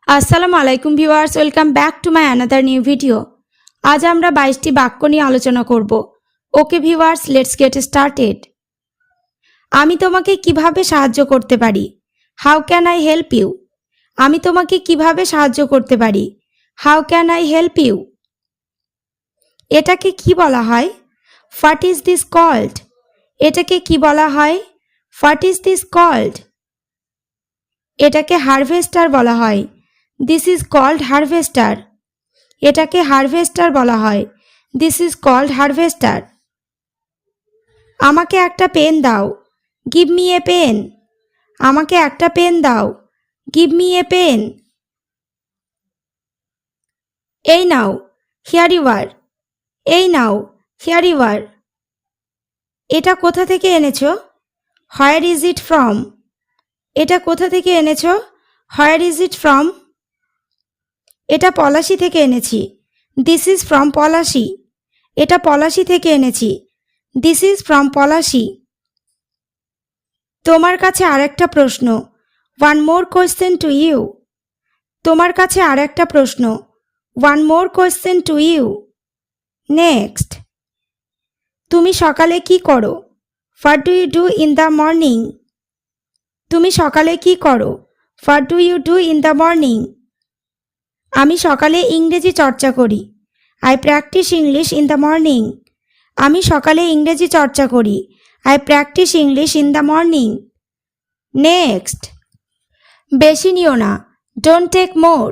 আসসালামু আলাইকুম viewers, welcome back to my another new video. আজ আমরা 22টি বাক্য নিয়ে আলোচনা করব। Okay viewers, let's get started. আমি তোমাকে কিভাবে সাহায্য করতে পারি? How can I help you? আমি তোমাকে কিভাবে সাহায্য করতে পারি? How can I help you? এটাকে কি বলা হয়? What is this called? এটাকে কি বলা হয়? What is this called? এটাকে হারভেস্টার বলা হয়। This is called harvester. এটাকে হারভেস্টার বলা হয়। This is called harvester. আমাকে একটা পেন দাও। Give me a pen. আমাকে একটা পেন দাও। Give me a pen. এই নাও, হিয়ার ইউ আর। এই নাও, হিয়ার ইউ আর। এটা কোথা থেকে এনেছো? Where is it from? এটা কোথা থেকে এনেছো? Where is it from? এটা পলাশি থেকে এনেছি। This is from Palashi. এটা পলাশি থেকে এনেছি। This is from Palashi. তোমার কাছে আরেকটা প্রশ্ন। One more question to you. তোমার কাছে আরেকটা প্রশ্ন। One more question to you. Next. তুমি সকালে কি করো? What do you do in the morning? তুমি সকালে কি করো? What do you do in the morning? আমি সকালে ইংরেজি চর্চা করি। I practice English in the morning. আমি সকালে ইংরেজি চর্চা করি। I practice English in the morning. Next. বেশি নিও না। Don't take more.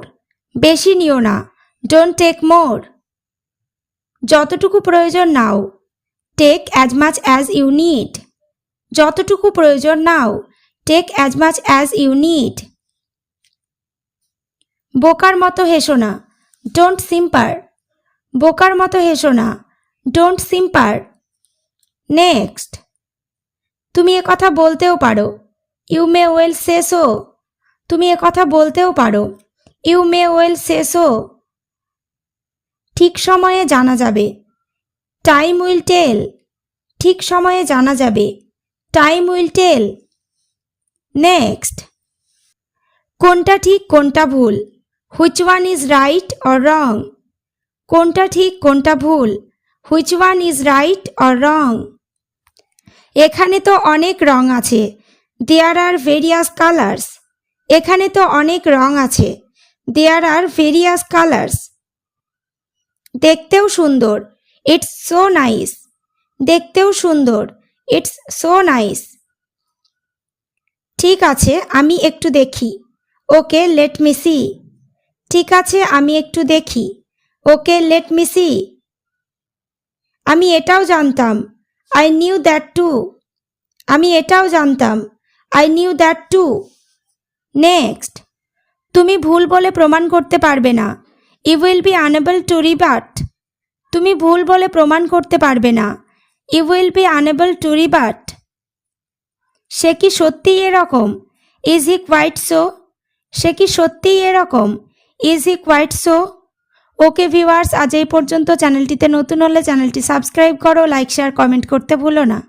বেশি নিও না। Don't take more. যতটুকু প্রয়োজন নাও। Take as much as you need. যতটুকু প্রয়োজন নাও। Take as much as you need. বোকার মতো হেসো না। Don't simper. বোকার মতো হেসো না। Don't simper. নেক্সট। তুমি এ কথা বলতেও পারো। You may well say so. তুমি এ কথা বলতেও পারো। You may well say so. ঠিক সময়ে জানা যাবে। Time will tell. ঠিক সময়ে জানা যাবে। Time will tell. নেক্সট। কোনটা ঠিক কোনটা ভুল? Which one is right or wrong? কোনটা ঠিক কোনটা ভুল? Which one is right or wrong? এখানে তো অনেক রং আছে। There are various colours. এখানে তো অনেক রং আছে। There are various colours. দেখতেও সুন্দর। It's so nice. দেখতেও সুন্দর। It's so nice. ঠিক আছে, আমি একটু দেখি। Okay, let me see. ঠিক আছে, আমি একটু দেখি। Okay, let me see. আমি এটাও জানতাম। I knew that too. আমি এটাও জানতাম। I knew that too. Next. তুমি ভুল বলে প্রমাণ করতে পারবে না। You will be unable to rebut. তুমি ভুল বলে প্রমাণ করতে পারবে না। You will be unable to রিবাট। সে কি সত্যিই এরকম? Is he quite so? সে কি সত্যিই এরকম? Is he quite so? Okay viewers, আজ এই পর্যন্ত। চ্যানেলটিতে নতুন হলে চ্যানেলটি সাবস্ক্রাইব করো, লাইক শেয়ার কমেন্ট করতে ভুলো না।